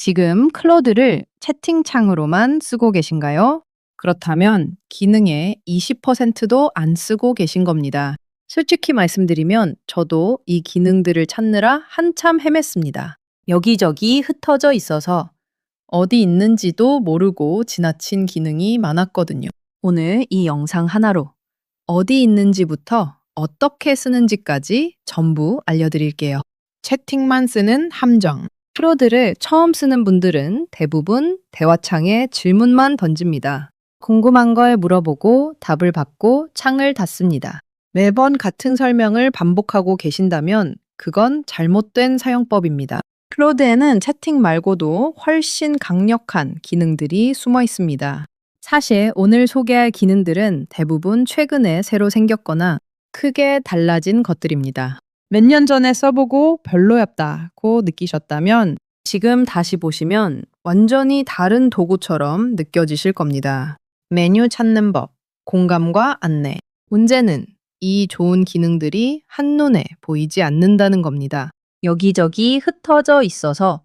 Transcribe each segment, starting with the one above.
지금 클로드를 채팅창으로만 쓰고 계신가요? 그렇다면 기능의 20%도 안 쓰고 계신 겁니다. 솔직히 말씀드리면 저도 이 기능들을 찾느라 한참 헤맸습니다. 여기저기 흩어져 있어서 어디 있는지도 모르고 지나친 기능이 많았거든요. 오늘 이 영상 하나로 어디 있는지부터 어떻게 쓰는지까지 전부 알려드릴게요. 채팅만 쓰는 함정. 클로드를 처음 쓰는 분들은 대부분 대화창에 질문만 던집니다. 궁금한 걸 물어보고 답을 받고 창을 닫습니다. 매번 같은 설명을 반복하고 계신다면 그건 잘못된 사용법입니다. 클로드에는 채팅 말고도 훨씬 강력한 기능들이 숨어 있습니다. 사실 오늘 소개할 기능들은 대부분 최근에 새로 생겼거나 크게 달라진 것들입니다. 몇 년 전에 써보고 별로였다고 느끼셨다면 지금 다시 보시면 완전히 다른 도구처럼 느껴지실 겁니다. 메뉴 찾는 법, 공감과 안내. 문제는 이 좋은 기능들이 한눈에 보이지 않는다는 겁니다. 여기저기 흩어져 있어서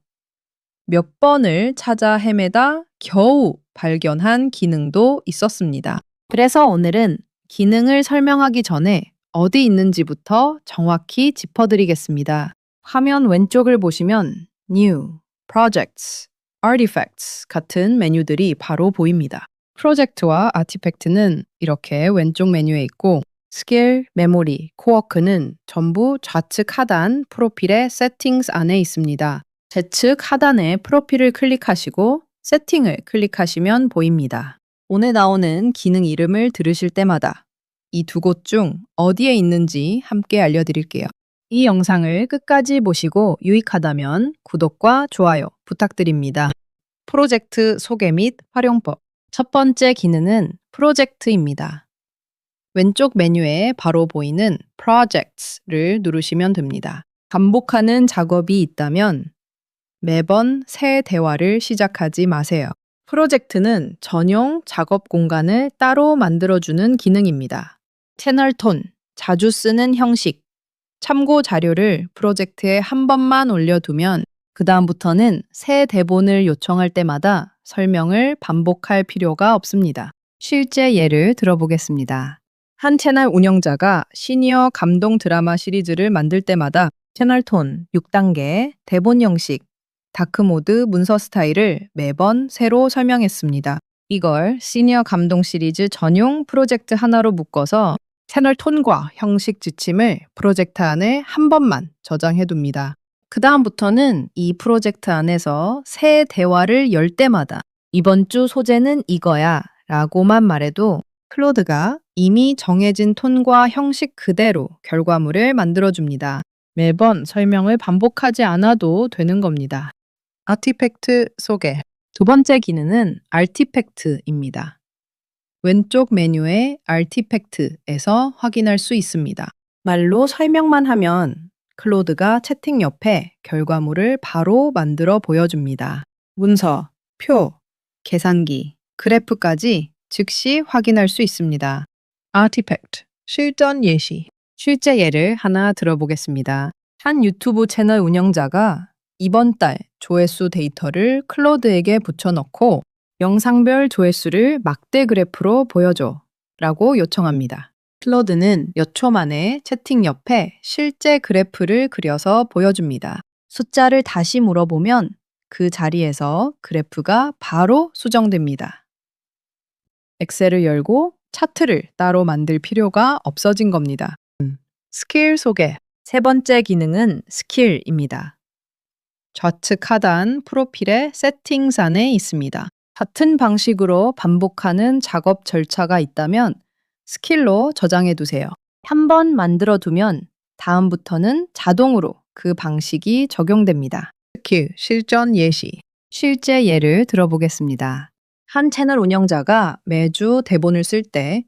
몇 번을 찾아 헤매다 겨우 발견한 기능도 있었습니다. 그래서 오늘은 기능을 설명하기 전에 어디 있는지부터 정확히 짚어드리겠습니다. 화면 왼쪽을 보시면 New, Projects, Artifacts 같은 메뉴들이 바로 보입니다. 프로젝트와 아티팩트는 이렇게 왼쪽 메뉴에 있고 스킬, 메모리, 코워크는 전부 좌측 하단 프로필의 세팅스 안에 있습니다. 좌측 하단에 프로필을 클릭하시고 세팅을 클릭하시면 보입니다. 오늘 나오는 기능 이름을 들으실 때마다 이 두 곳 중 어디에 있는지 함께 알려드릴게요. 이 영상을 끝까지 보시고 유익하다면 구독과 좋아요 부탁드립니다. 프로젝트 소개 및 활용법. 첫 번째 기능은 프로젝트입니다. 왼쪽 메뉴에 바로 보이는 Projects를 누르시면 됩니다. 반복하는 작업이 있다면 매번 새 대화를 시작하지 마세요. 프로젝트는 전용 작업 공간을 따로 만들어주는 기능입니다. 채널 톤, 자주 쓰는 형식, 참고 자료를 프로젝트에 한 번만 올려두면 그 다음부터는 새 대본을 요청할 때마다 설명을 반복할 필요가 없습니다. 실제 예를 들어보겠습니다. 한 채널 운영자가 시니어 감동 드라마 시리즈를 만들 때마다 채널 톤 6단계, 대본 형식, 다크모드 문서 스타일을 매번 새로 설명했습니다. 이걸 시니어 감동 시리즈 전용 프로젝트 하나로 묶어서 채널 톤과 형식 지침을 프로젝트 안에 한 번만 저장해 둡니다. 그 다음부터는 이 프로젝트 안에서 새 대화를 열 때마다 이번 주 소재는 이거야 라고만 말해도 클로드가 이미 정해진 톤과 형식 그대로 결과물을 만들어줍니다. 매번 설명을 반복하지 않아도 되는 겁니다. 아티팩트 소개. 두 번째 기능은 아티팩트입니다. 왼쪽 메뉴의 아티팩트에서 확인할 수 있습니다. 말로 설명만 하면 클로드가 채팅 옆에 결과물을 바로 만들어 보여줍니다. 문서, 표, 계산기, 그래프까지 즉시 확인할 수 있습니다. 아티팩트, 실전 예시. 실제 예를 하나 들어보겠습니다. 한 유튜브 채널 운영자가 이번 달 조회수 데이터를 클로드에게 붙여넣고 영상별 조회수를 막대 그래프로 보여줘 라고 요청합니다. 클로드는 몇 초 만에 채팅 옆에 실제 그래프를 그려서 보여줍니다. 숫자를 다시 물어보면 그 자리에서 그래프가 바로 수정됩니다. 엑셀을 열고 차트를 따로 만들 필요가 없어진 겁니다. 스킬 소개. 세 번째 기능은 스킬입니다. 좌측 하단 프로필의 세팅스 안에 있습니다. 같은 방식으로 반복하는 작업 절차가 있다면 스킬로 저장해 두세요. 한 번 만들어 두면 다음부터는 자동으로 그 방식이 적용됩니다. 스킬, 실전 예시. 실제 예를 들어보겠습니다. 한 채널 운영자가 매주 대본을 쓸 때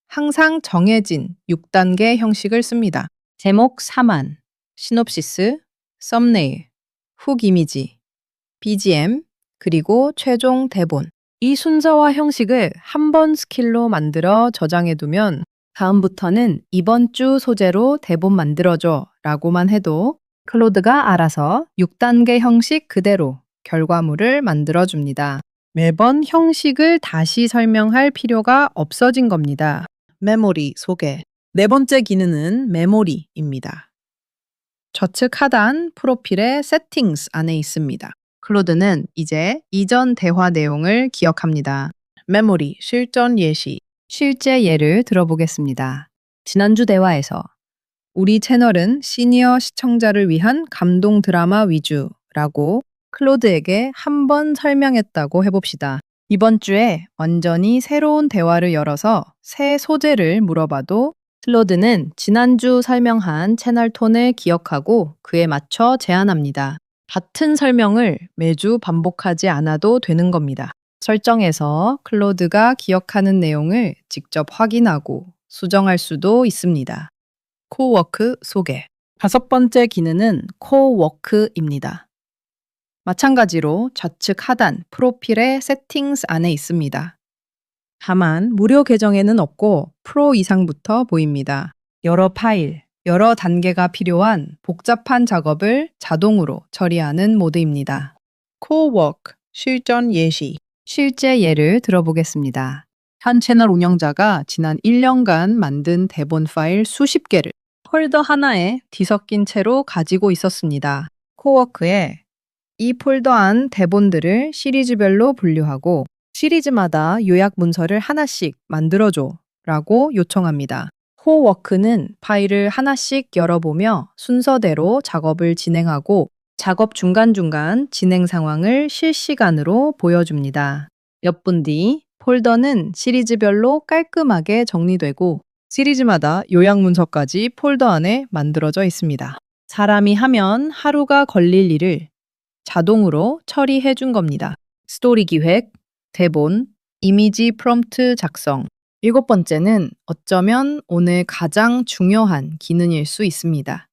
항상 정해진 6단계 형식을 씁니다. 제목 4만, 시놉시스, 썸네일, 훅 이미지, BGM, 그리고 최종 대본. 이 순서와 형식을 한 번 스킬로 만들어 저장해 두면 다음부터는 이번 주 소재로 대본 만들어줘 라고만 해도 클로드가 알아서 6단계 형식 그대로 결과물을 만들어줍니다. 매번 형식을 다시 설명할 필요가 없어진 겁니다. 메모리 소개. 네 번째 기능은 메모리입니다. 좌측 하단 프로필의 세팅스 안에 있습니다. 클로드는 이제 이전 대화 내용을 기억합니다. 메모리, 실전 예시. 실제 예를 들어보겠습니다. 지난주 대화에서 우리 채널은 시니어 시청자를 위한 감동 드라마 위주라고 클로드에게 한 번 설명했다고 해봅시다. 이번 주에 완전히 새로운 대화를 열어서 새 소재를 물어봐도 클로드는 지난주 설명한 채널 톤을 기억하고 그에 맞춰 제안합니다. 같은 설명을 매주 반복하지 않아도 되는 겁니다. 설정에서 클로드가 기억하는 내용을 직접 확인하고 수정할 수도 있습니다. 코워크 소개. 다섯 번째 기능은 코워크입니다. 마찬가지로 좌측 하단 프로필의 세팅스 안에 있습니다. 다만 무료 계정에는 없고 프로 이상부터 보입니다. 여러 파일, 여러 단계가 필요한 복잡한 작업을 자동으로 처리하는 모드입니다. 코워크, 실전 예시. 실제 예를 들어보겠습니다. 한 채널 운영자가 지난 1년간 만든 대본 파일 수십 개를 폴더 하나에 뒤섞인 채로 가지고 있었습니다. 코워크에 이 폴더 안 대본들을 시리즈별로 분류하고 시리즈마다 요약 문서를 하나씩 만들어줘 라고 요청합니다. 코워크는 파일을 하나씩 열어보며 순서대로 작업을 진행하고 작업 중간중간 진행 상황을 실시간으로 보여줍니다. 몇 분 뒤 폴더는 시리즈별로 깔끔하게 정리되고 시리즈마다 요약 문서까지 폴더 안에 만들어져 있습니다. 사람이 하면 하루가 걸릴 일을 자동으로 처리해 준 겁니다. 스토리 기획, 대본, 이미지 프롬프트 작성. 일곱 번째는 어쩌면 오늘 가장 중요한 기능일 수 있습니다.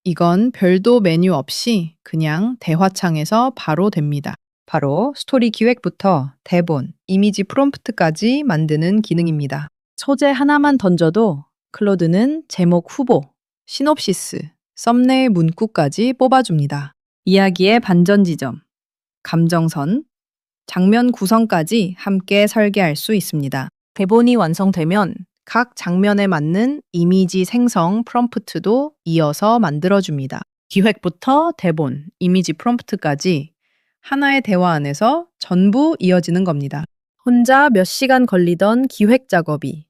이건 별도 메뉴 없이 그냥 대화창에서 바로 됩니다. 바로 스토리 기획부터 대본, 이미지 프롬프트까지 만드는 기능입니다. 소재 하나만 던져도 클로드는 제목 후보, 시놉시스, 썸네일 문구까지 뽑아줍니다. 이야기의 반전 지점, 감정선, 장면 구성까지 함께 설계할 수 있습니다. 대본이 완성되면 각 장면에 맞는 이미지 생성 프롬프트도 이어서 만들어줍니다. 기획부터 대본, 이미지 프롬프트까지 하나의 대화 안에서 전부 이어지는 겁니다. 혼자 몇 시간 걸리던 기획 작업이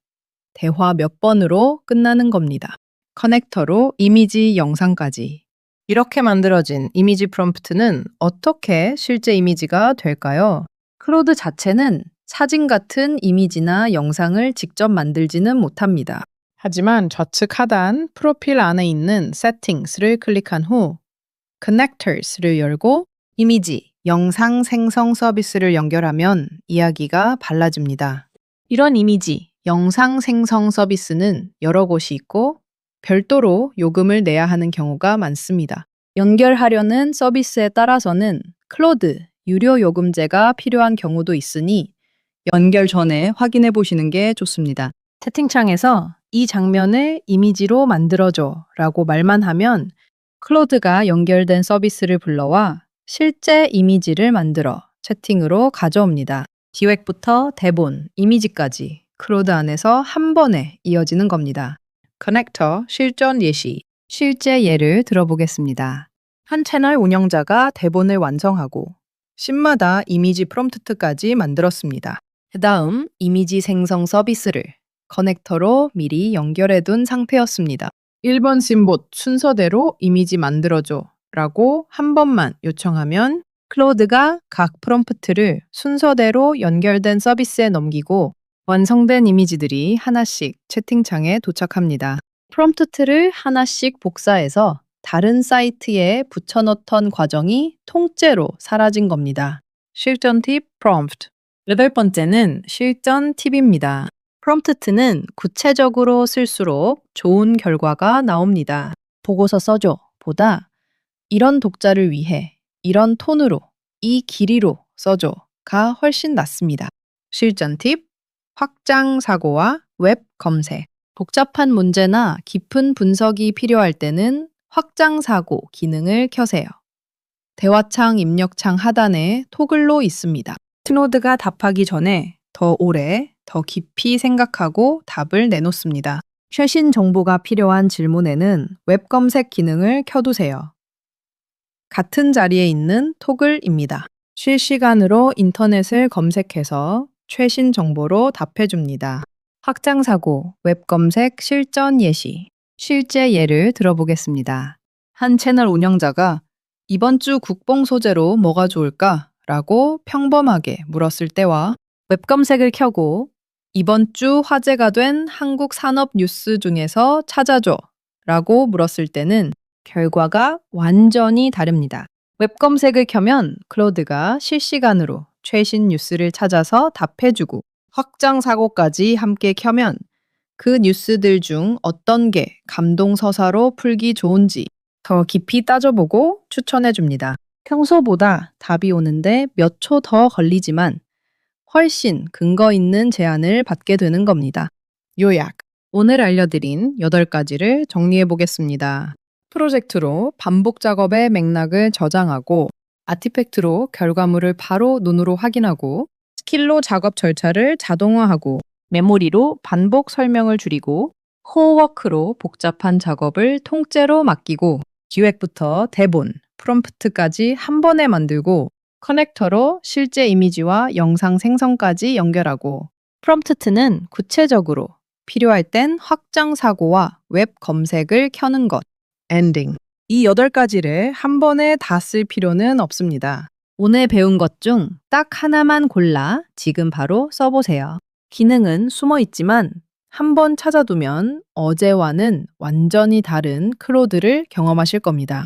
대화 몇 번으로 끝나는 겁니다. 커넥터로 이미지 영상까지. 이렇게 만들어진 이미지 프롬프트는 어떻게 실제 이미지가 될까요? 클로드 자체는 사진 같은 이미지나 영상을 직접 만들지는 못합니다. 하지만 좌측 하단 프로필 안에 있는 Settings를 클릭한 후 Connectors를 열고 이미지, 영상 생성 서비스를 연결하면 이야기가 달라집니다. 이런 이미지, 영상 생성 서비스는 여러 곳이 있고 별도로 요금을 내야 하는 경우가 많습니다. 연결하려는 서비스에 따라서는 클로드, 유료 요금제가 필요한 경우도 있으니 연결 전에 확인해 보시는 게 좋습니다. 채팅창에서 이 장면을 이미지로 만들어줘 라고 말만 하면 클로드가 연결된 서비스를 불러와 실제 이미지를 만들어 채팅으로 가져옵니다. 기획부터 대본, 이미지까지 클로드 안에서 한 번에 이어지는 겁니다. 커넥터 실전 예시. 실제 예를 들어보겠습니다. 한 채널 운영자가 대본을 완성하고 씬마다 이미지 프롬프트까지 만들었습니다. 그 다음 이미지 생성 서비스를 커넥터로 미리 연결해둔 상태였습니다. 1번 씬봇 순서대로 이미지 만들어줘 라고 한 번만 요청하면 클로드가 각 프롬프트를 순서대로 연결된 서비스에 넘기고 완성된 이미지들이 하나씩 채팅창에 도착합니다. 프롬프트를 하나씩 복사해서 다른 사이트에 붙여넣던 과정이 통째로 사라진 겁니다. 실전 팁 프롬프트. 여덟 번째는 실전 팁입니다. 프롬프트는 구체적으로 쓸수록 좋은 결과가 나옵니다. 보고서 써줘 보다 이런 독자를 위해 이런 톤으로 이 길이로 써줘가 훨씬 낫습니다. 실전 팁 확장 사고와 웹 검색. 복잡한 문제나 깊은 분석이 필요할 때는 확장 사고 기능을 켜세요. 대화창 입력창 하단에 토글로 있습니다. 클로드가 답하기 전에 더 오래, 더 깊이 생각하고 답을 내놓습니다. 최신 정보가 필요한 질문에는 웹 검색 기능을 켜두세요. 같은 자리에 있는 토글입니다. 실시간으로 인터넷을 검색해서 최신 정보로 답해줍니다. 확장사고, 웹 검색 실전 예시. 실제 예를 들어보겠습니다. 한 채널 운영자가 이번 주 국뽕 소재로 뭐가 좋을까? 라고 평범하게 물었을 때와 웹 검색을 켜고 이번 주 화제가 된 한국 산업 뉴스 중에서 찾아줘 라고 물었을 때는 결과가 완전히 다릅니다. 웹 검색을 켜면 클로드가 실시간으로 최신 뉴스를 찾아서 답해주고 확장 사고까지 함께 켜면 그 뉴스들 중 어떤 게 감동서사로 풀기 좋은지 더 깊이 따져보고 추천해줍니다. 평소보다 답이 오는데 몇 초 더 걸리지만 훨씬 근거 있는 제안을 받게 되는 겁니다. 요약. 오늘 알려드린 8가지를 정리해 보겠습니다. 프로젝트로 반복 작업의 맥락을 저장하고 아티팩트로 결과물을 바로 눈으로 확인하고 스킬로 작업 절차를 자동화하고 메모리로 반복 설명을 줄이고 코어워크로 복잡한 작업을 통째로 맡기고 기획부터 대본, 프롬프트까지 한 번에 만들고 커넥터로 실제 이미지와 영상 생성까지 연결하고 프롬프트는 구체적으로 필요할 땐 확장 사고와 웹 검색을 켜는 것. 엔딩. 이 8가지를 한 번에 다 쓸 필요는 없습니다. 오늘 배운 것 중 딱 하나만 골라 지금 바로 써보세요. 기능은 숨어 있지만 한 번 찾아두면 어제와는 완전히 다른 클로드를 경험하실 겁니다.